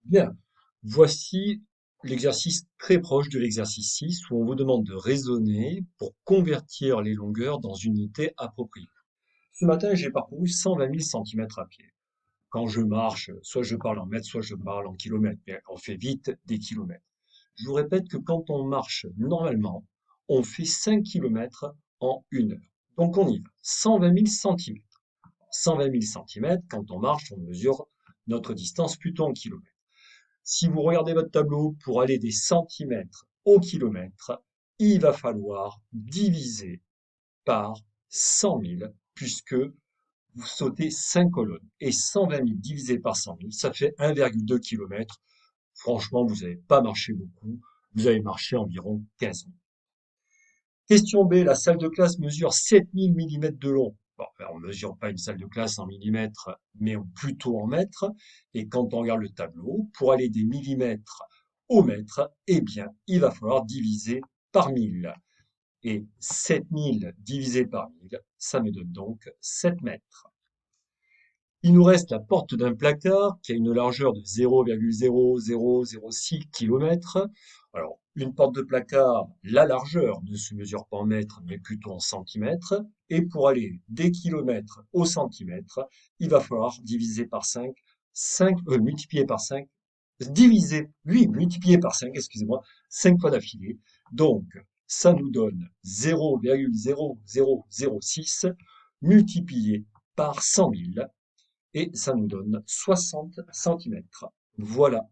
Bien, voici l'exercice très proche de l'exercice 6 où on vous demande de raisonner pour convertir les longueurs dans une unité appropriée. Ce matin, j'ai parcouru 120 000 centimètres à pied. Quand je marche, soit je parle en mètres, soit je parle en kilomètres, mais on fait vite des kilomètres. Je vous répète que quand on marche normalement, on fait 5 kilomètres en 1 heure. Donc on y va, 120 000 centimètres. 120 000 centimètres, quand on marche, on mesure notre distance plutôt en kilomètres. Si vous regardez votre tableau pour aller des centimètres au kilomètre, il va falloir diviser par 100 000 puisque vous sautez 5 colonnes. Et 120 000 divisé par 100 000, ça fait 1,2 km. Franchement, vous n'avez pas marché beaucoup. Vous avez marché environ 15 000. Question B, la salle de classe mesure 7000 millimètres de long. Bon, ben, on ne mesure pas une salle de classe en millimètres, mais plutôt en mètres. Et quand on regarde le tableau, pour aller des millimètres au mètre, eh bien, il va falloir diviser par 1000. Et 7000 divisé par 1000, ça me donne donc 7 mètres. Il nous reste la porte d'un placard qui a une largeur de 0,0006 km. Alors, une porte de placard, la largeur ne se mesure pas en mètres, mais plutôt en centimètres. Et pour aller des kilomètres au centimètre, il va falloir diviser par 5, multiplier par 5, multiplier par 5, excusez-moi, 5 fois d'affilée. Donc, ça nous donne 0,0006 multiplié par 100 000 et ça nous donne 60 centimètres. Voilà